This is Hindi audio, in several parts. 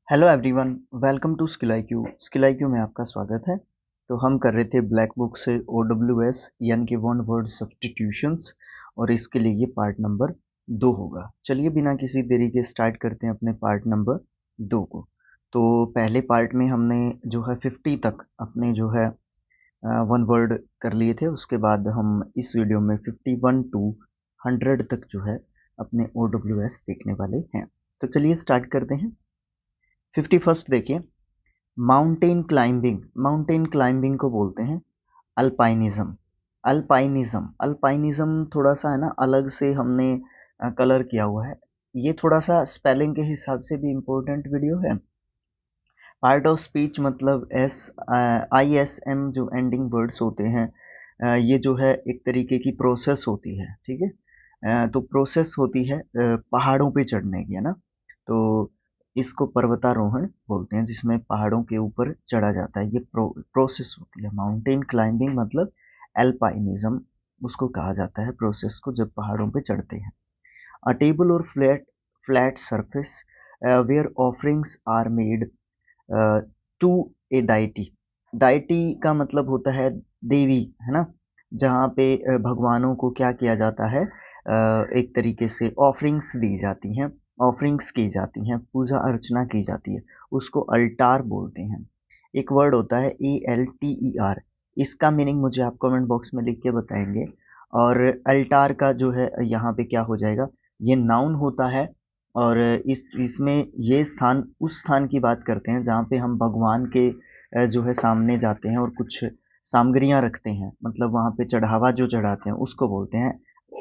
Hello everyone, welcome to skill IQ। Skill IQ में आपका स्वागत है। तो हम कर रहे थे ब्लैक बुक से OWS यानी कि वन वर्ड सब्स्टिट्यूशंस, और इसके लिए ये पार्ट नंबर 2 होगा। चलिए बिना किसी देरी के स्टार्ट करते हैं अपने पार्ट नंबर 2 को। तो पहले पार्ट में हमने जो है 50 तक अपने जो है वन वर्ड कर लिए थे। उसके बाद हम इस वीडियो में 51 टू 100 तक जो है अपने OWS देखने वाले हैं। तो चलिए स्टार्ट करते हैं। 51st देखिए, माउंटेन क्लाइंबिंग। माउंटेन क्लाइंबिंग को बोलते हैं अल्पाइनिज्म। अल्पाइनिज्म थोड़ा सा है ना, अलग से हमने कलर किया हुआ है। ये थोड़ा सा स्पेलिंग के हिसाब से भी इम्पोर्टेंट वीडियो है। पार्ट ऑफ स्पीच मतलब ISM जो एंडिंग वर्ड्स होते हैं, ये जो है एक तरीके की प्रोसेस होती है। ठीक है, तो प्रोसेस होती है पहाड़ों पे चढ़ने की, है ना। तो इसको पर्वतारोहण बोलते हैं, जिसमें पहाड़ों के ऊपर चढ़ा जाता है। ये प्रोसेस होती है। माउंटेन क्लाइंबिंग मतलब एल्पाइनिज्म उसको कहा जाता है, प्रोसेस को, जब पहाड़ों पे चढ़ते हैं। अ टेबल और flat surface where offerings are made to a deity. Deity का मतलब होता है देवी, है ना। जहाँ पे भगवानों को क्या किया जाता है, एक तरीके से ऑफरिंग्स दी जाती हैं, ऑफरिंग्स की जाती हैं, पूजा अर्चना की जाती है। उसको अल्टार बोलते हैं। एक वर्ड होता है ALTER। इसका मीनिंग मुझे आप कमेंट बॉक्स में लिख के बताएंगे। और अल्टार का जो है यहाँ पे क्या हो जाएगा, ये नाउन होता है। और इसमें ये स्थान उस स्थान की बात करते हैं जहाँ पे हम भगवान के जो है सामने जाते हैं और कुछ सामग्रियाँ रखते हैं, मतलब वहाँ पे चढ़ावा जो चढ़ाते हैं उसको बोलते हैं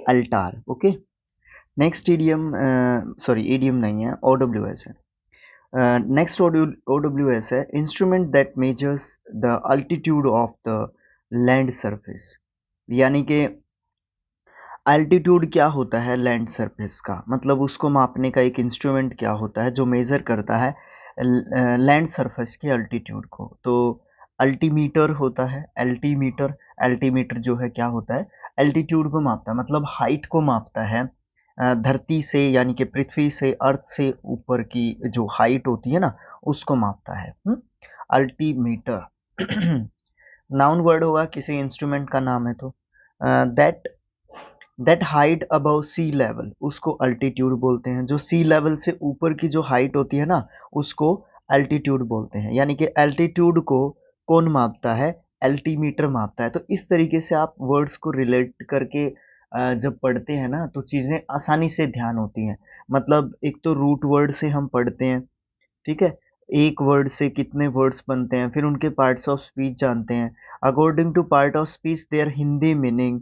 Alt. Okay, next idiom, sorry idiom नहीं है, OWS है। नेक्स्ट OWS है instrument that measures the altitude of the land surface. यानी कि अल्टीट्यूड क्या होता है लैंड सरफेस का, मतलब उसको मापने का एक इंस्ट्रूमेंट क्या होता है जो मेजर करता है लैंड सरफेस के अल्टीट्यूड को। तो अल्टीमीटर होता है। अल्टीमीटर, अल्टीमीटर जो है क्या होता है, अल्टीट्यूड को मापता है, मतलब हाइट को मापता है। धरती से यानी कि पृथ्वी से, अर्थ से ऊपर की जो हाइट होती है ना, उसको मापता है अल्टीमीटर। नाउन वर्ड होगा, किसी इंस्ट्रूमेंट का नाम है। तो that that height above sea level, उसको अल्टीट्यूड बोलते हैं। जो सी लेवल से ऊपर की जो हाइट होती है ना, उसको अल्टीट्यूड बोलते हैं। यानी कि अल्टीट्यूड को कौन मापता है, अल्टीमीटर मापता है। तो इस तरीके से आप वर्ड्स को रिलेट करके जब पढ़ते हैं ना, तो चीज़ें आसानी से ध्यान होती हैं। मतलब एक तो रूट वर्ड से हम पढ़ते हैं, ठीक है, एक वर्ड से कितने वर्ड्स बनते हैं, फिर उनके पार्ट्स ऑफ स्पीच जानते हैं। According to part of speech their Hindi meaning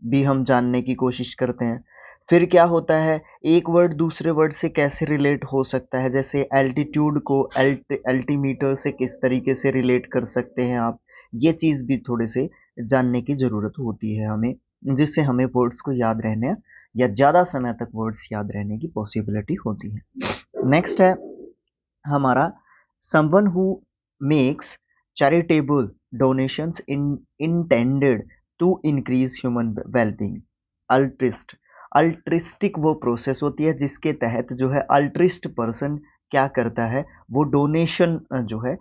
भी हम जानने की कोशिश करते हैं। फिर क्या होता है, एक वर्ड दूसरे वर्ड से कैसे रिलेट हो सकता है, जैसे एल्टीट्यूड को अल्टीमीटर से किस तरीके से रिलेट कर सकते हैं आप। ये चीज़ भी थोड़े से जानने की ज़रूरत होती है हमें, जिससे हमें वर्ड्स को याद रहने या ज़्यादा समय तक वर्ड्स याद रहने की पॉसिबिलिटी होती है। नेक्स्ट है हमारा someone who makes charitable donations in intended to increase human wellbeing. Altruist, altruistic वो प्रोसेस होती है जिसके तहत जो है अल्ट्रिस्ट पर्सन क्या करता है, वो डोनेशन जो है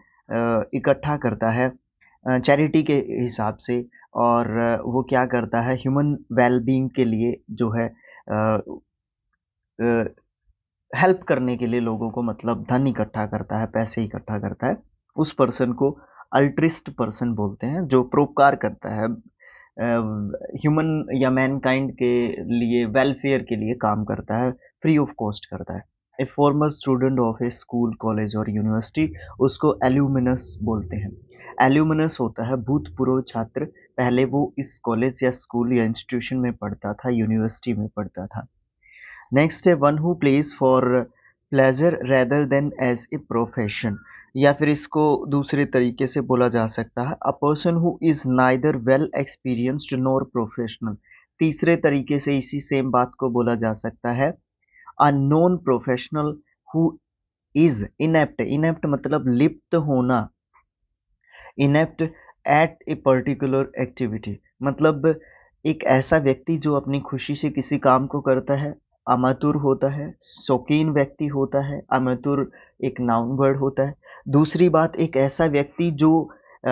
इकट्ठा करता है चैरिटी के हिसाब से। और वो क्या करता है, ह्यूमन वेलबींग के लिए जो है हेल्प करने के लिए लोगों को, मतलब धन इकट्ठा करता है, पैसे इकट्ठा करता है। उस पर्सन को अल्ट्रिस्ट पर्सन बोलते हैं, जो परोपकार करता है, ह्यूमन या मैनकाइंड के लिए, वेलफेयर के लिए काम करता है, फ्री ऑफ कॉस्ट करता है। ए farmer student of A school, college और यूनिवर्सिटी, उसको एल्यूमिनस बोलते हैं। एल्यूमिनस होता है भूतपूर्व छात्र, पहले वो इस कॉलेज या स्कूल या इंस्टीट्यूशन में पढ़ता था, यूनिवर्सिटी में पढ़ता था। नेक्स्ट है one who plays for pleasure rather than as a profession, या फिर इसको दूसरे तरीके से बोला जा सकता है a person who is neither well experienced nor professional. तीसरे तरीके से इसी सेम बात को बोला जा सकता है a non professional who is inept. Inept मतलब लिप्त होना, inept at a particular activity, मतलब एक ऐसा व्यक्ति जो अपनी खुशी से किसी काम को करता है, अमातुर होता है, शौकीन व्यक्ति होता है। अमातुर एक नाउन वर्ड होता है। दूसरी बात, एक ऐसा व्यक्ति जो अ,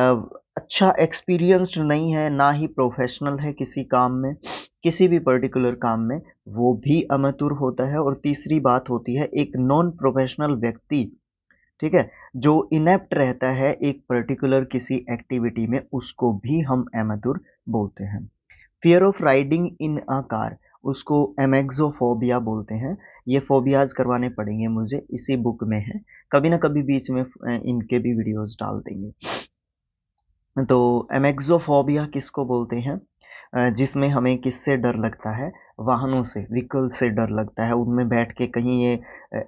अच्छा एक्सपीरियंस्ड नहीं है, ना ही प्रोफेशनल है किसी काम में, किसी भी पर्टिकुलर काम में, वो भी अमातुर होता है। और तीसरी बात होती है एक नॉन प्रोफेशनल व्यक्ति, ठीक है, जो इनेप्ट रहता है एक पर्टिकुलर किसी एक्टिविटी में, उसको भी हम अमातुर बोलते हैं। Fear of riding in a car, उसको एमेक्सोफोबिया बोलते हैं। ये फोबियाज करवाने पड़ेंगे मुझे, इसी बुक में है, कभी ना कभी बीच में इनके भी वीडियोस डाल देंगे। तो एमेक्सोफोबिया किसको बोलते हैं? जिसमें हमें किससे डर लगता है? वाहनों से, व्हीकल से डर लगता है। उनमें बैठ के कहीं ये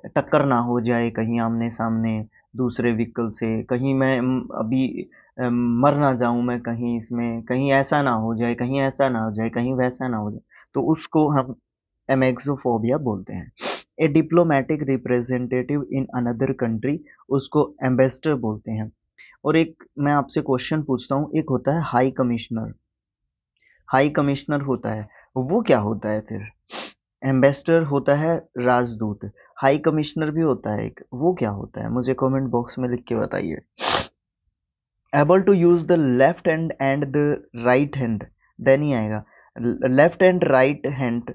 टक्कर ना हो जाए, कहीं आमने सामने दूसरे व्हीकल से, कहीं मैं अभी मर ना जाऊं मैं कहीं इसमें, कहीं ऐसा ना हो जाए, कहीं ऐसा ना हो जाए, कहीं वैसा ना हो जाए, तो उसको हम एमेक्सोफोबिया बोलते हैं। A diplomatic representative in another country, उसको एम्बेसडर बोलते हैं। और एक मैं आपसे क्वेश्चन पूछता हूँ, एक होता है हाई कमिश्नर, हाई कमिश्नर होता है, वो क्या होता है फिर? एम्बेसडर होता है राजदूत, हाई कमिश्नर भी होता है एक, वो क्या होता है? मुझे कमेंट बॉक्स में लिख के बताइए। Able to use the left hand and the right hand, then ही आएगा। Left and right hand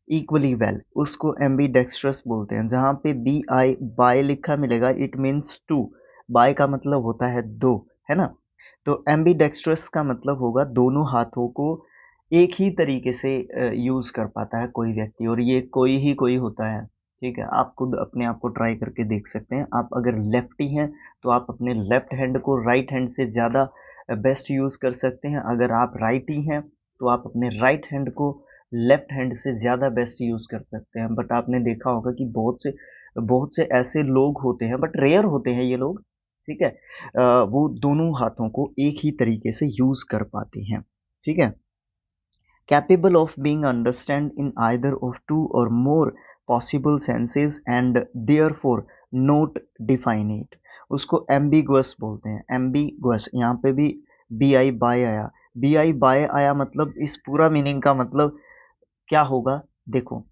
equally well, उसको एम्बी डेक्स्ट्रस बोलते हैं। जहाँ पे बी आई बाय लिखा मिलेगा, इट मीन्स टू, बाय का मतलब होता है दो, है ना? तो एम्बी डेक्स्ट्रस का मतलब होगा दोनों हाथों को एक ही तरीके से यूज कर पाता है कोई व्यक्ति, और ये कोई ही कोई होता है, ठीक है? आप खुद अपने आप को ट्राई करके देख सकते हैं। आप अगर लेफ्टी हैं तो आप अपने लेफ्ट हैंड को राइट हैंड से ज़्यादा बेस्ट यूज कर सकते हैं। अगर आप राइटी हैं तो आप अपने राइट हैंड को लेफ्ट हैंड से ज़्यादा बेस्ट यूज़ कर सकते हैं। बट आपने देखा होगा कि बहुत से ऐसे लोग होते हैं, बट रेयर होते हैं ये लोग, ठीक है, वो दोनों हाथों को एक ही तरीके से यूज़ कर पाते हैं, ठीक है। Capable of being understand in either of two or more possible senses and therefore not definite, उसको एम्बिगुअस बोलते हैं। एम्बिगुअस, यहाँ पे भी बी आई बाय आया, बी आई बाय आया, मतलब इस पूरा मीनिंग का मतलब क्या होगा? देखो,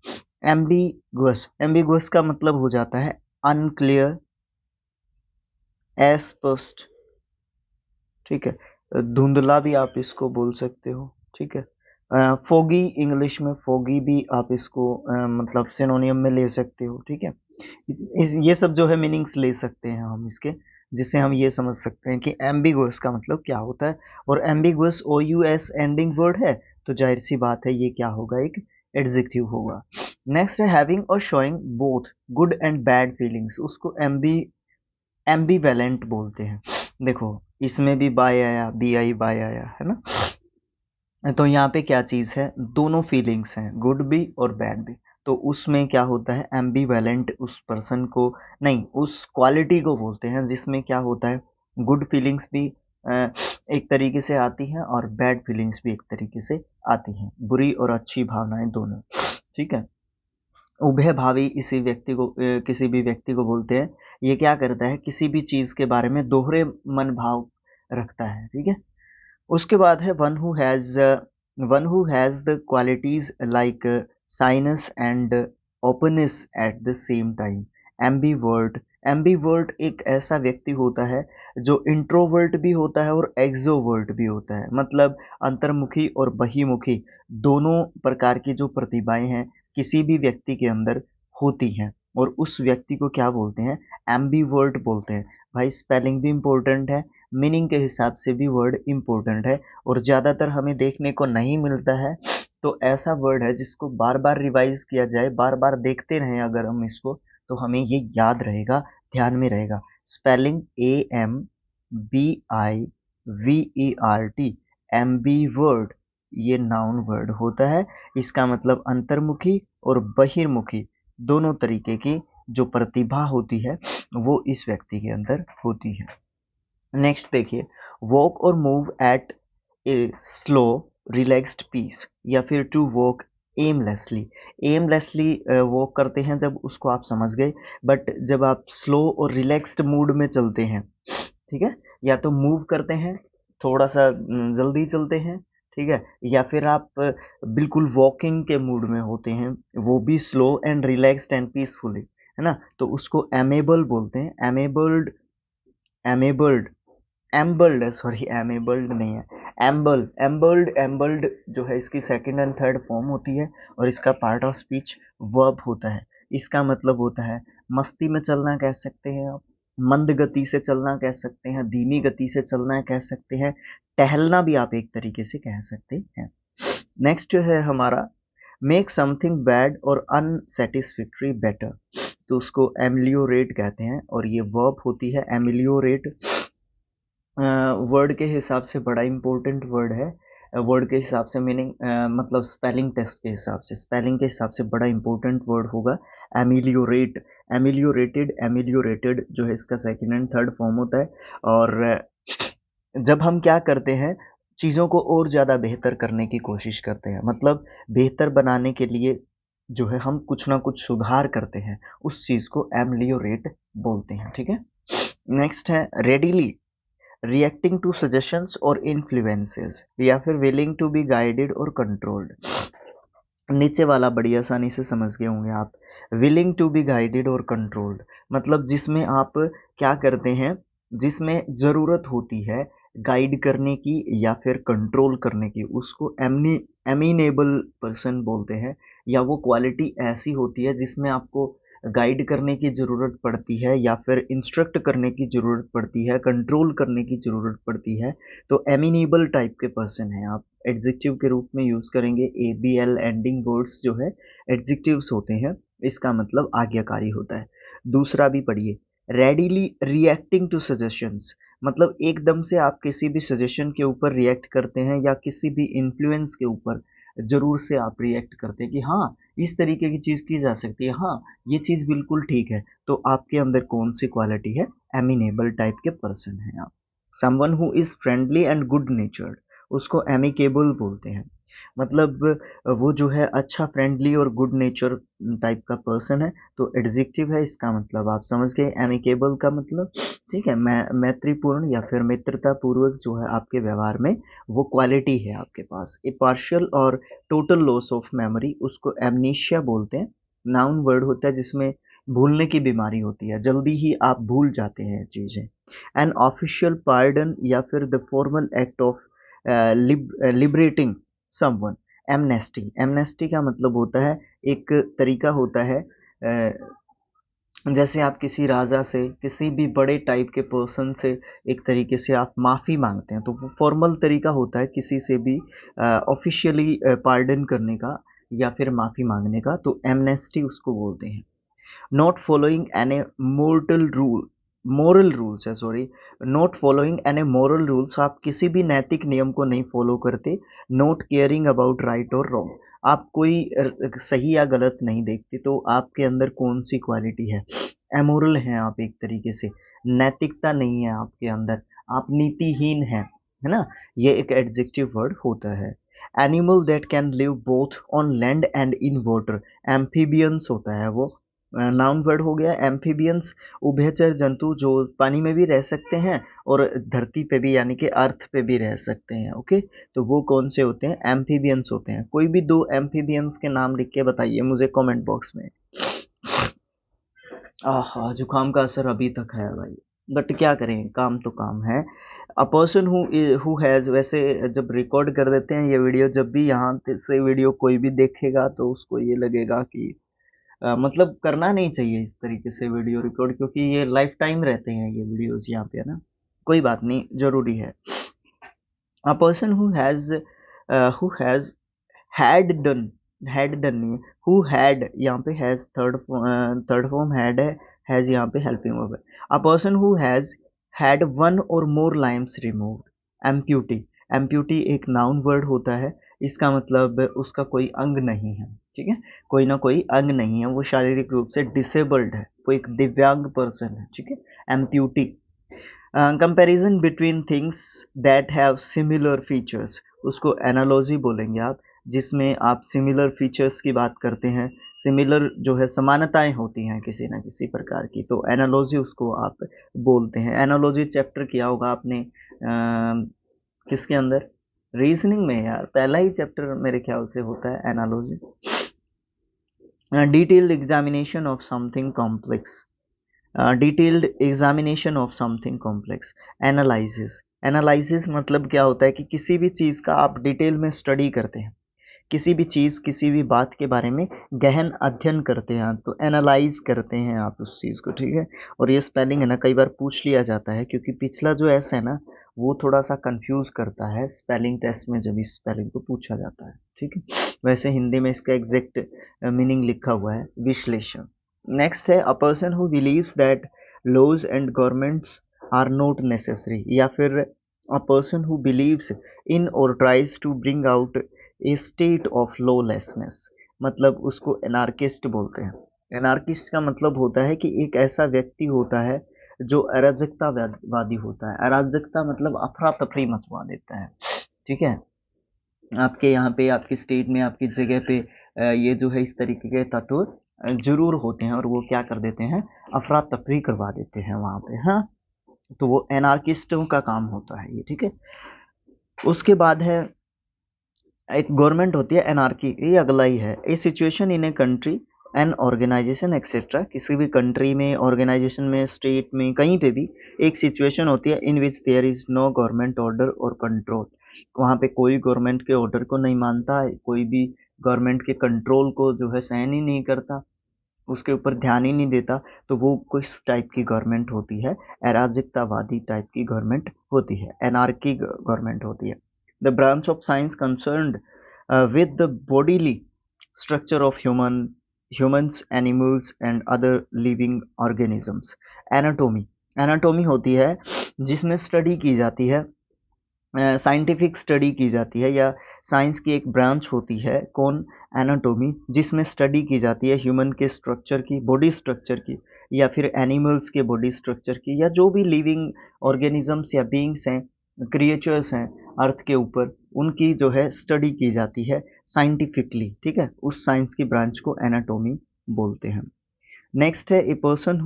एम्बिगुअस, एम्बिगुअस का मतलब हो जाता है अनक्लियर, अस्पष्ट, ठीक है, धुंधला भी आप इसको बोल सकते हो, ठीक है। फोगी, इंग्लिश में फोगी भी आप इसको मतलब सिनोनियम में ले सकते हो, ठीक है। ये सब जो है मीनिंग्स ले सकते हैं हम इसके, जिससे हम ये समझ सकते हैं कि एम्बिगुअस का मतलब क्या होता है। और एम्बिगुअस ओ यू एस एंडिंग वर्ड है, तो जाहिर सी बात है ये क्या होगा? एक एडजेक्टिव होगा। नेक्स्ट है हैविंग और showing both good and bad feelings, उसको एम्बीवेलेंट बोलते हैं। देखो, इसमें भी बाय आया, बी आई बाय आया, है ना? तो यहाँ पे क्या चीज़ है? दोनों फीलिंग्स हैं, गुड भी और बैड भी। तो उसमें क्या होता है? एम्बीवेलेंट उस पर्सन को, नहीं, उस क्वालिटी को बोलते हैं जिसमें क्या होता है? गुड फीलिंग्स भी एक तरीके से आती हैं और बैड फीलिंग्स भी एक तरीके से आती हैं, बुरी और अच्छी भावनाएं दोनों, ठीक है। उभय भावी इसी व्यक्ति को किसी भी व्यक्ति को बोलते हैं। ये क्या करता है? किसी भी चीज के बारे में दोहरे मन भाव रखता है, ठीक है। उसके बाद है one who has the qualities like sinus and openness at the same time, ambivert. Ambivert एक ऐसा व्यक्ति होता है जो इंट्रोवर्ट भी होता है और एक्सोवर्ट भी होता है, मतलब अंतर्मुखी और बहिमुखी दोनों प्रकार की जो प्रतिभाएं हैं किसी भी व्यक्ति के अंदर होती हैं, और उस व्यक्ति को क्या बोलते हैं? एम्बीवर्ट बोलते हैं। भाई, स्पेलिंग भी इम्पोर्टेंट है, मीनिंग के हिसाब से भी वर्ड इम्पोर्टेंट है, और ज़्यादातर हमें देखने को नहीं मिलता है। तो ऐसा वर्ड है जिसको बार बार रिवाइज किया जाए, बार बार देखते रहें अगर हम इसको, तो हमें ये याद रहेगा, ध्यान में रहेगा। स्पेलिंग AMBIVERT, एम्बीवर्ट, ये नाउन वर्ड होता है। इसका मतलब अंतर्मुखी और बहिर्मुखी दोनों तरीके की जो प्रतिभा होती है वो इस व्यक्ति के अंदर होती है। नेक्स्ट देखिए, वॉक और move at a slow relaxed pace, या फिर to walk aimlessly. Aimlessly walk करते हैं जब, उसको आप समझ गए। बट जब आप स्लो और रिलैक्स्ड मूड में चलते हैं, ठीक है, या तो मूव करते हैं, थोड़ा सा जल्दी चलते हैं, ठीक है, या फिर आप बिल्कुल वॉकिंग के मूड में होते हैं, वो भी slow and relaxed and peacefully, है ना, तो उसको एमेबल बोलते हैं। एमेबल्ड, एमेबल्ड, एम्बल्ड है, सॉरी एमेबल्ड नहीं है, एम्बल, एम्बल्ड, एम्बल्ड जो है इसकी सेकंड एंड थर्ड फॉर्म होती है और इसका पार्ट ऑफ स्पीच वर्ब होता है। इसका मतलब होता है मस्ती में चलना कह सकते हैं आप, मंद गति से चलना कह सकते हैं, धीमी गति से चलना कह सकते हैं, टहलना भी आप एक तरीके से कह सकते हैं। नेक्स्ट है हमारा मेक समथिंग बैड और अनसेटिस्फैक्टरी बेटर, तो उसको एमिलियोरेट कहते हैं और ये वर्ब होती है एमिलियोरेट। वर्ड के हिसाब से बड़ा इम्पोर्टेंट वर्ड है, वर्ड के हिसाब से मीनिंग मतलब स्पेलिंग टेस्ट के हिसाब से, स्पेलिंग के हिसाब से बड़ा इम्पोर्टेंट वर्ड होगा एमिलियोरेट। एमिलियोरेटेड, एमिलियोरेटेड जो है इसका सेकंड एंड थर्ड फॉर्म होता है। और जब हम क्या करते हैं, चीज़ों को और ज़्यादा बेहतर करने की कोशिश करते हैं, मतलब बेहतर बनाने के लिए जो है हम कुछ ना कुछ सुधार करते हैं, उस चीज़ को एमिलियोरेट बोलते हैं। ठीक है, नेक्स्ट है रेडिली रिएक्टिंग टू सजेशंस और इन्फ्लुएंसेस, या फिर विलिंग टू बी गाइडेड और कंट्रोल्ड। नीचे वाला बड़ी आसानी से समझ गए होंगे आप, विलिंग टू बी गाइडेड और कंट्रोल्ड, मतलब जिसमें आप क्या करते हैं, जिसमें ज़रूरत होती है गाइड करने की या फिर कंट्रोल करने की, उसको एमिनेबल पर्सन बोलते हैं। या वो क्वालिटी ऐसी होती है जिसमें आपको गाइड करने की ज़रूरत पड़ती है या फिर इंस्ट्रक्ट करने की ज़रूरत पड़ती है, कंट्रोल करने की ज़रूरत पड़ती है, तो एमिनेबल टाइप के पर्सन हैं आप। एडजेक्टिव के रूप में यूज़ करेंगे, A B L ending words जो है एडजेक्टिव्स होते हैं, इसका मतलब आज्ञाकारी होता है। दूसरा भी पढ़िए, रेडिली रिएक्टिंग टू सजेशंस, मतलब एकदम से आप किसी भी सजेशन के ऊपर रिएक्ट करते हैं या किसी भी इन्फ्लुएंस के ऊपर ज़रूर से आप रिएक्ट करते हैं कि हाँ इस तरीके की चीज़ की जा सकती है, हाँ ये चीज़ बिल्कुल ठीक है, तो आपके अंदर कौन सी क्वालिटी है, एमिनेबल टाइप के पर्सन हैं आप। Someone who is friendly and good नेचर्ड, उसको एमिकेबल बोलते हैं, मतलब वो जो है अच्छा फ्रेंडली और गुड नेचर टाइप का पर्सन है, तो एडजेक्टिव है, इसका मतलब आप समझ गए एमिकेबल का मतलब। ठीक है, मैत्रीपूर्ण या फिर मित्रता पूर्वक जो है आपके व्यवहार में वो क्वालिटी है आपके पास। ए पार्शियल और टोटल लॉस ऑफ मेमोरी, उसको एमनीशिया बोलते हैं। नाउन वर्ड होता है जिसमें भूलने की बीमारी होती है, जल्दी ही आप भूल जाते हैं चीज़ें। एन ऑफिशियल पार्डन या फिर the formal act of liberating someone, amnesty. Amnesty का मतलब होता है एक तरीका होता है जैसे आप किसी राजा से, किसी भी बड़े टाइप के पर्सन से एक तरीके से आप माफ़ी मांगते हैं, तो वो फॉर्मल तरीका होता है किसी से भी ऑफिशियली पार्डन करने का या फिर माफ़ी मांगने का, तो एमनेस्टी उसको बोलते हैं। Not following any mortal rule, moral rules है sorry, not following any moral rules, आप किसी भी नैतिक नियम को नहीं फॉलो करते। नॉट केयरिंग अबाउट राइट और रॉन्ग, आप कोई सही या गलत नहीं देखते, तो आपके अंदर कौन सी क्वालिटी है, एमोरल हैं आप एक तरीके से, नैतिकता नहीं है आपके अंदर, आप नीतिहीन हैं, है ना, ये एक एडजेक्टिव वर्ड होता है। Animal that can live both on land and in water, amphibians होता है वो, नाउन वर्ड हो गया। एम्फीबियंस उभयचर जंतु जो पानी में भी रह सकते हैं और धरती पे भी यानी कि अर्थ पे भी रह सकते हैं। ओके, तो वो कौन से होते हैं, एम्फीबियंस होते हैं। कोई भी दो एम्फीबियंस के नाम लिख के बताइए मुझे कमेंट बॉक्स में। आहा, जुकाम का असर अभी तक है भाई, बट क्या करें, काम तो काम है। अ पर्सन हु हैज़, वैसे जब रिकॉर्ड कर देते हैं ये वीडियो, जब भी यहाँ से वीडियो कोई भी देखेगा तो उसको ये लगेगा कि मतलब करना नहीं चाहिए इस तरीके से वीडियो रिकॉर्ड, क्योंकि ये लाइफ टाइम रहते हैं ये वीडियोस यहाँ पे, है ना, कोई बात नहीं, ज़रूरी है। A person who has had done नहीं, हु हैड यहाँ पे has third form had has यहाँ पे हेल्पिंग वर्ब है। A person who has had one और मोर लाइम्स रिमूव्ड, एम्प्यूटी। एम्प्यूटी एक नाउन वर्ड होता है, इसका मतलब उसका कोई अंग नहीं है, ठीक है, कोई ना कोई अंग नहीं है, वो शारीरिक रूप से डिसेबल्ड है, वो एक दिव्यांग पर्सन है, ठीक है, amputee. Comparison between things that have similar features, उसको एनालॉजी बोलेंगे आप, जिसमें आप सिमिलर फीचर्स की बात करते हैं, सिमिलर जो है समानताएं होती हैं किसी ना किसी प्रकार की, तो एनालॉजी उसको आप बोलते हैं। एनालॉजी चैप्टर किया होगा आपने किसके अंदर, रीजनिंग में यार पहला ही चैप्टर मेरे ख्याल से होता है analogy. Detailed examination of something complex, detailed examination of something complex. Analysis, analysis मतलब क्या होता है कि किसी भी चीज़ का आप डिटेल में स्टडी करते हैं, किसी भी चीज़ किसी भी बात के बारे में गहन अध्ययन करते हैं आप, तो एनालाइज करते हैं आप उस चीज़ को, ठीक है। और ये स्पेलिंग है ना कई बार पूछ लिया जाता है, क्योंकि पिछला जो एस है ना वो थोड़ा सा कंफ्यूज करता है स्पेलिंग टेस्ट में जब इस स्पेलिंग को पूछा जाता है, ठीक है। वैसे हिंदी में इसका एग्जैक्ट मीनिंग लिखा हुआ है विश्लेषण। नेक्स्ट है a person who believes that laws and governments are not necessary, या फिर a person who believes in or tries to bring out a state of lawlessness, मतलब उसको एनार्किस्ट बोलते हैं। एनार्किस्ट का मतलब होता है कि एक ऐसा व्यक्ति होता है जो अराजकतावादी होता है। अराजकता मतलब अफरा तफरी मचवा देता है, ठीक है। आपके यहाँ पे आपकी स्टेट में आपकी जगह पे ये जो है इस तरीके के तत्व जरूर होते हैं और वो क्या कर देते हैं, अफरा तफरी करवा देते हैं वहाँ पे, हाँ। तो वो एनार्किस्टों का काम होता है ये, ठीक है। उसके बाद है एक गवर्नमेंट होती है एनार्की, ये अगला ही है। A situation in a country an organization etcetera, किसी भी कंट्री में, ऑर्गेनाइजेशन में, स्टेट में, कहीं पे भी एक सिचुएशन होती है in which there is no government order और कंट्रोल, वहाँ पे कोई गवर्नमेंट के ऑर्डर को नहीं मानता है, कोई भी गवर्नमेंट के कंट्रोल को जो है सहन ही नहीं करता, उसके ऊपर ध्यान ही नहीं देता, तो वो किस टाइप की गवर्नमेंट होती है, अराजकतावादी टाइप की गवर्नमेंट होती है, एनार्की गवर्नमेंट होती है। The branch of science concerned with the bodily structure of humans, animals and other living organisms। Anatomy, anatomy होती है जिसमें स्टडी की जाती है, साइंटिफिक स्टडी की जाती है, या साइंस की एक ब्रांच होती है कौन, एनाटोमी, जिसमें स्टडी की जाती है ह्यूमन के स्ट्रक्चर की, बॉडी स्ट्रक्चर की, या फिर एनिमल्स के बॉडी स्ट्रक्चर की, या जो भी लिविंग ऑर्गेनिजम्स या बींग्स हैं, क्रिएचर्स हैं अर्थ के ऊपर, उनकी जो है स्टडी की जाती है साइंटिफिकली, ठीक है। उस साइंस की ब्रांच को एनाटोमी बोलते हैं। नेक्स्ट है a person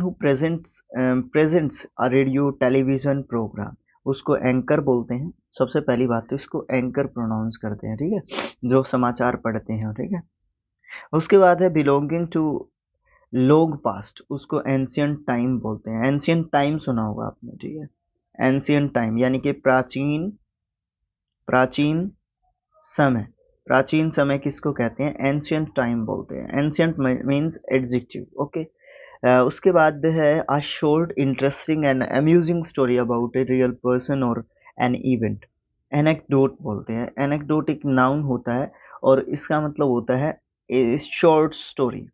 who presents a radio television program, उसको एंकर बोलते हैं। सबसे पहली बात तो इसको एंकर प्रोनाउंस करते हैं, ठीक है, जो समाचार पढ़ते हैं, ठीक है। उसके बाद है बिलोंगिंग टू लोग पास्ट, उसको एंशियंट टाइम बोलते हैं। एंशियंट टाइम सुना होगा आपने, ठीक है। एंशियंट टाइम यानी कि प्राचीन, प्राचीन समय, प्राचीन समय किसको कहते हैं, एंशियंट टाइम बोलते हैं। Ancient means adjective, okay. उसके बाद है a short interesting and amusing story about a real person और एन इवेंट, एनेक्डोट बोलते हैं। एनेक्डोट एक नाउन होता है और इसका मतलब होता है ए short story,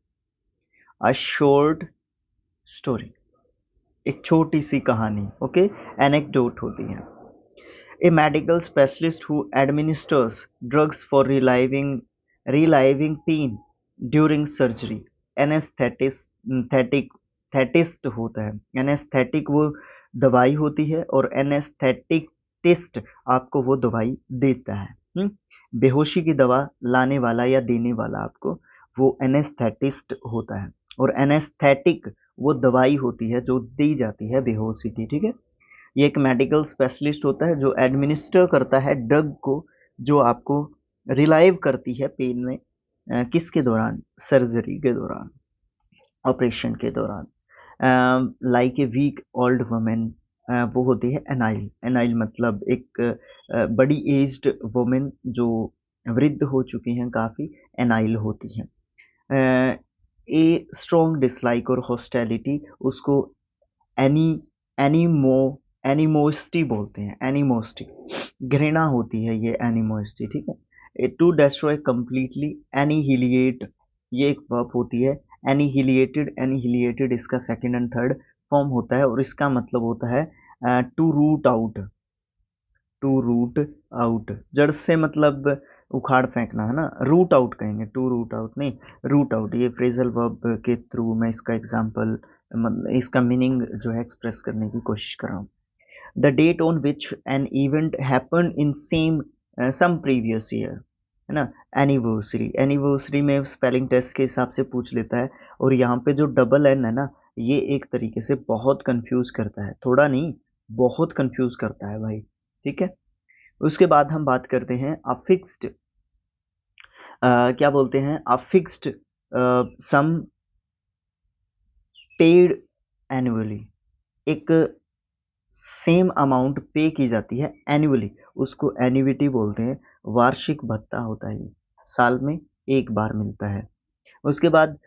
a short story, एक छोटी सी कहानी, ओके, एनेक्डोट होती है। A medical specialist who administers drugs for relieving pain during surgery। Anaesthetist होता है। एनेस्थेटिक वो दवाई होती है और एनेस्थेटिस्ट आपको वो दवाई देता है। बेहोशी की दवा लाने वाला या देने वाला आपको, वो एनेस्थेटिस्ट होता है। और एनेस्थेटिक वो दवाई होती है जो दी जाती है बेहोशी की, ठीक है। ये एक मेडिकल स्पेशलिस्ट होता है जो एडमिनिस्टर करता है ड्रग को, जो आपको रिलाइव करती है पेन में, किसके दौरान, सर्जरी के दौरान, ऑपरेशन के दौरान। Like a weak old women, वो होती है एनाइल। एनाइल मतलब एक बड़ी एज्ड वुमेन जो वृद्ध हो चुकी हैं काफ़ी, एनाइल होती हैं। ए स्ट्रॉन्ग डिसलाइक और हॉस्टेलिटी, उसको एनी एनीमो एनिमोसिटी बोलते हैं। एनिमोसिटी घृणा होती है ये एनिमोसिटी, ठीक है। टू डिस्ट्रॉय कंप्लीटली, एनिहिलिएट ये एक वर्ब होती है। एनिहिलिएटेड, एनिहिलिएटेड इसका सेकंड एंड थर्ड फॉर्म होता है और इसका मतलब होता है to root out, to root out, जड़ से मतलब उखाड़ फेंकना है ना, रूट आउट कहेंगे, टू रूट आउट नहीं, रूट आउट। ये फ्रेजल वर्ब के थ्रू मैं इसका एग्जांपल, इसका मीनिंग जो है एक्सप्रेस करने की कोशिश कर रहा हूँ। The date on which an event happen in same some previous year, है ना। एनिवर्सरी, एनिवर्सरी में स्पेलिंग टेस्ट के हिसाब से पूछ लेता है। और यहाँ पे जो डबल एन है ना, ये एक तरीके से बहुत कंफ्यूज करता है, थोड़ा नहीं बहुत कंफ्यूज करता है भाई, ठीक है। उसके बाद हम बात करते हैं अफिक्स्ड, क्या बोलते हैं, अफिक्स्ड सम पेड एनुअली, एक सेम अमाउंट पे की जाती है एनुअली, उसको एन्युइटी बोलते हैं, वार्षिक भत्ता होता है, ये साल में एक बार मिलता है। उसके बाद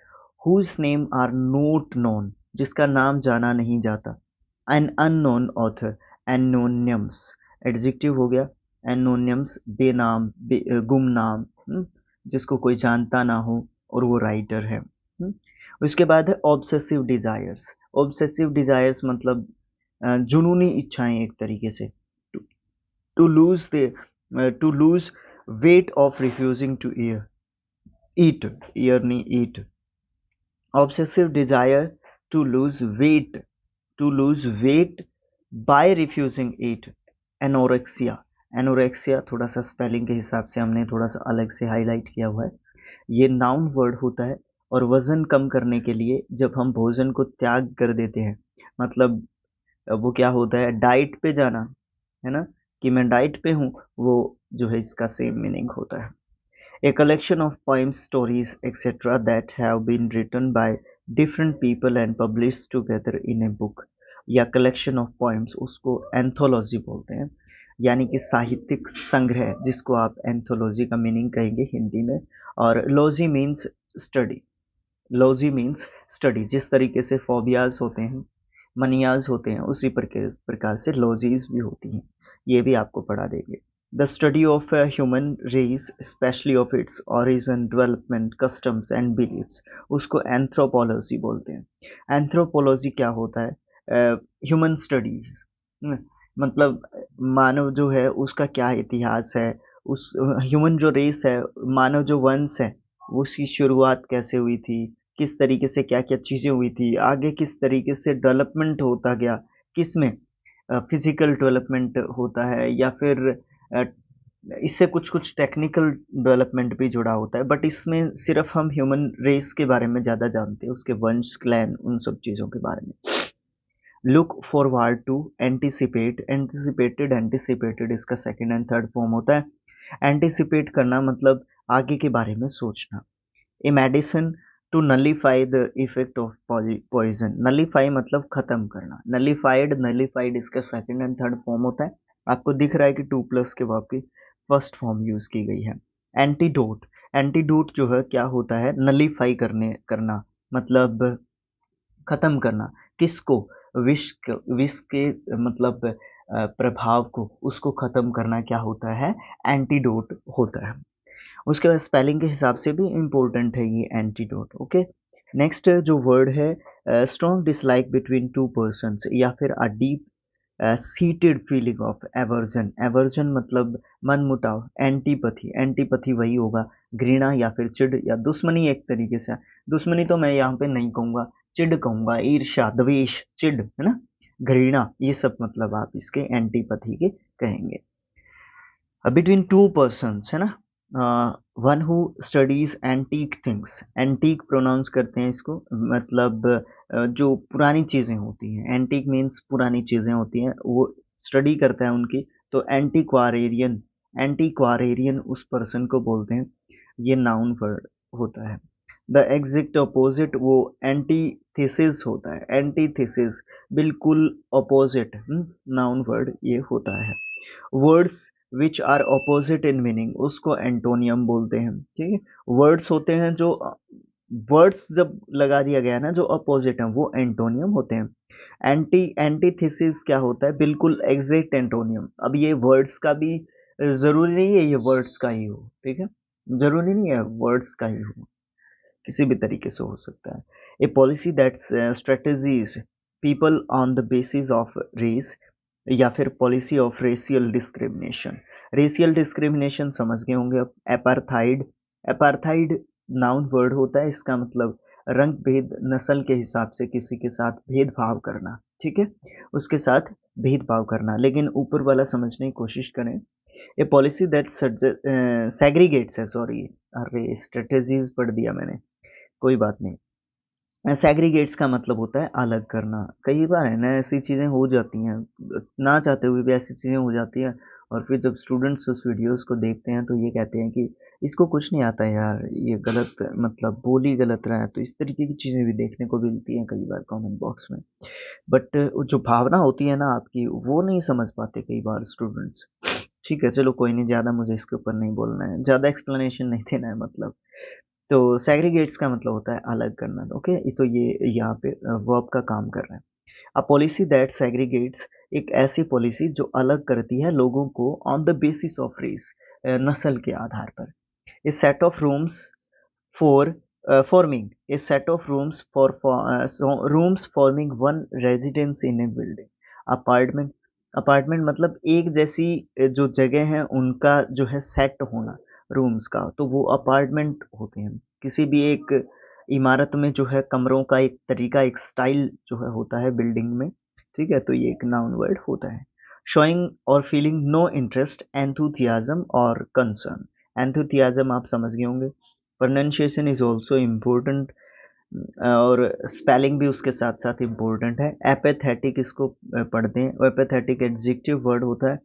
whose name are not known, जिसका नाम जाना नहीं जाता, an unknown author, anonymous, adjective हो गया, एनोनियम्स बेनाम, गुमनाम, जिसको कोई जानता ना हो और वो राइटर है। उसके बाद है ऑब्सेसिव डिजायर्स, ऑब्सेसिव डिजायर्स मतलब जुनूनी इच्छाएं एक तरीके से, to lose the to lose weight of refusing to eat, ईयर नहीं eat, obsessive desire to lose weight, to lose weight by refusing it, anorexia, anorexia थोड़ा सा स्पेलिंग के हिसाब से हमने थोड़ा सा अलग से हाईलाइट किया हुआ है, ये नाउन वर्ड होता है और वजन कम करने के लिए जब हम भोजन को त्याग कर देते हैं, मतलब वो क्या होता है, डाइट पे जाना, है ना, कि मैं डाइट पे हूँ, वो जो है इसका सेम मीनिंग होता है। A collection of poems, stories, etc. that have been written by different people and published together in a book, या collection of poems, उसको एंथोलॉजी बोलते हैं, यानी कि साहित्यिक संग्रह, जिसको आप एंथोलॉजी का मीनिंग कहेंगे हिंदी में। और logy means study, logy means study, जिस तरीके से फोबियाज होते हैं, मनियाज होते हैं, उसी प्रकार से लॉजीज भी होती हैं, ये भी आपको पढ़ा देंगे। The study of a human race, especially of its origin, development, customs and beliefs, उसको एंथ्रोपोलॉजी बोलते हैं। एंथ्रोपोलॉजी क्या होता है, ह्यूमन स्टडीज, मतलब मानव जो है उसका क्या इतिहास है, उस ह्यूमन जो रेस है, मानव जो वंश है, उसकी शुरुआत कैसे हुई थी, किस तरीके से क्या क्या चीज़ें हुई थी, आगे किस तरीके से डेवलपमेंट होता गया, किस में फिजिकल डेवलपमेंट होता है, या फिर इससे कुछ कुछ टेक्निकल डेवलपमेंट भी जुड़ा होता है, बट इसमें सिर्फ हम ह्यूमन रेस के बारे में ज़्यादा जानते हैं, उसके वंश, क्लैन, उन सब चीज़ों के बारे में। Look forward to, anticipate, anticipated, anticipated इसका सेकेंड एंड थर्ड फॉर्म होता है। एंटिसिपेट करना मतलब आगे के बारे में सोचना। A medicine to nullify the effect of poison, nullify मतलब खत्म करना, नलीफाइड, नलीफाइड इसका सेकंड एंड थर्ड फॉर्म होता है। आपको दिख रहा है कि 2+ के वर्ब की फर्स्ट फॉर्म यूज की गई है। एंटीडोट, एंटीडोट जो है क्या होता है, नलीफाई करना मतलब खत्म करना, किसको, विष के मतलब प्रभाव को, उसको खत्म करना क्या होता है, एंटीडोट होता है। उसके बाद स्पेलिंग के हिसाब से भी इम्पोर्टेंट है ये एंटीडोट। ओके, नेक्स्ट जो वर्ड है strong dislike between two persons, या फिर a deep seated feeling of aversion, aversion मतलब मन मुटाव, एंटीपथी, एंटीपथी वही होगा घृणा या फिर चिढ़ या दुश्मनी, एक तरीके से दुश्मनी तो मैं यहाँ पे नहीं कहूँगा, चिढ़ कहूँगा, ईर्ष्या, द्वेष, चिढ़, है ना, घृणा, ये सब मतलब आप इसके एंटीपथी के कहेंगे। बिटवीन टू पर्सन्स, है ना, one who studies antique things, antique pronounce करते हैं इसको, मतलब जो पुरानी चीज़ें होती हैं, एंटीक मीन्स पुरानी चीज़ें होती हैं, वो स्टडी करता है उनकी, तो एंटीक्वारेरियन, एंटीक्वारेरियन उस पर्सन को बोलते हैं, ये नाउन वर्ड होता है। द एग्जैक्ट अपोजिट वो एंटीथेसिस होता है, एंटीथेसिस बिल्कुल अपोजिट, नाउन वर्ड ये होता है। Words which are opposite in meaning, उसको एंटोनियम बोलते हैं, ठीक है। वर्ड्स होते हैं जो, वर्ड्स जब लगा दिया गया ना जो अपोजिट है, वो एंटोनियम होते हैं। एंटीथेसिस क्या होता है, बिल्कुल एग्जैक्ट एंटोनियम। अब ये वर्ड्स का भी जरूरी नहीं है ये वर्ड्स का ही हो, ठीक है, जरूरी नहीं है वर्ड्स का ही हो, किसी भी तरीके से हो सकता है। A policy that strategies people on the basis of race, या फिर policy of racial discrimination, racial discrimination समझ गए होंगे अब। एपार्थाइड, एपार्थाइड नाउन वर्ड होता है, इसका मतलब रंग भेद, नस्ल के हिसाब से किसी के साथ भेदभाव करना, ठीक है, उसके साथ भेदभाव करना, लेकिन ऊपर वाला समझने की कोशिश करें। ए पॉलिसी दैट सेग्रीगेट्स है, सॉरी, अरे स्ट्रेटेजीज पढ़ दिया मैंने, कोई बात नहीं। सेग्रीगेट्स का मतलब होता है अलग करना। कई बार है ना ऐसी चीज़ें हो जाती हैं, ना चाहते हुए भी ऐसी चीज़ें हो जाती हैं, और फिर जब स्टूडेंट्स उस वीडियोस को देखते हैं तो ये कहते हैं कि इसको कुछ नहीं आता यार, ये गलत मतलब बोल ही गलत रहा है। तो इस तरीके की चीज़ें भी देखने को मिलती हैं कई बार कमेंट बॉक्स में। बट जो भावना होती है ना आपकी, वो नहीं समझ पाते कई बार स्टूडेंट्स। ठीक है, चलो कोई नहीं, ज़्यादा मुझे इसके ऊपर नहीं बोलना है, ज़्यादा एक्सप्लेनेशन नहीं देना है मतलब। तो सेग्रीगेट्स का मतलब होता है अलग करना, ओके। तो ये यहाँ पे वर्ब का काम कर रहा है। अ पॉलिसी दैट सेग्रीगेट्स, एक ऐसी पॉलिसी जो अलग करती है लोगों को on the basis of race, नस्ल के आधार पर। A set of rooms for forming a set of rooms so rooms forming one residence in a building। Apartment, apartment मतलब एक जैसी जो जगह है उनका जो है सेट होना रूम्स का, तो वो अपार्टमेंट होते हैं। किसी भी एक इमारत में जो है कमरों का एक तरीका, एक स्टाइल जो है होता है बिल्डिंग में, ठीक है। तो ये एक नाउन वर्ड होता है। शोइंग और फीलिंग नो इंटरेस्ट, एंथुथियाज्म और कंसर्न। एंथुथियाज्म आप समझ गए होंगे। प्रोनाउंसिएशन इज ऑल्सो इम्पोर्टेंट, और स्पेलिंग भी उसके साथ साथ इम्पोर्टेंट है। एपेथेटिक इसको पढ़ते हैं। एपेथेटिक एडजेक्टिव वर्ड होता है।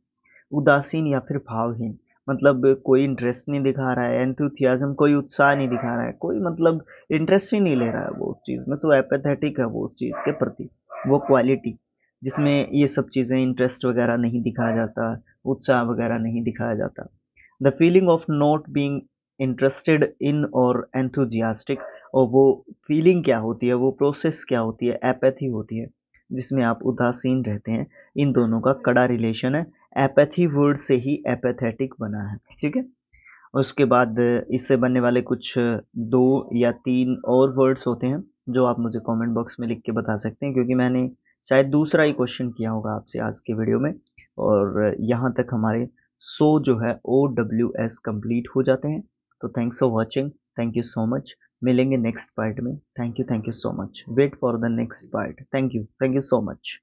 उदासीन या फिर भावहीन, मतलब कोई इंटरेस्ट नहीं दिखा रहा है। एंथुथियाज्म कोई उत्साह नहीं दिखा रहा है, कोई मतलब इंटरेस्ट ही नहीं ले रहा है वो उस चीज़ में, तो एपेथेटिक है वो उस चीज़ के प्रति। वो क्वालिटी जिसमें ये सब चीज़ें इंटरेस्ट वगैरह नहीं दिखाया जाता, उत्साह वगैरह नहीं दिखाया जाता। The feeling of not being interested in और एंथुजियास्टिक, और वो फीलिंग क्या होती है, वो प्रोसेस क्या होती है, एपैथी होती है, जिसमें आप उदासीन रहते हैं। इन दोनों का कड़ा रिलेशन है। एपैथी वर्ड से ही एपैथेटिक बना है, ठीक है। उसके बाद इससे बनने वाले कुछ 2 या 3 और वर्ड्स होते हैं जो आप मुझे कमेंट बॉक्स में लिख के बता सकते हैं, क्योंकि मैंने शायद दूसरा ही क्वेश्चन किया होगा आपसे आज के वीडियो में। और यहाँ तक हमारे 100 जो है OWS कंप्लीट हो जाते हैं। तो thanks for watching, thank you so much. मिलेंगे नेक्स्ट पार्ट में। Thank you so much. Wait for the next part. Thank you so much.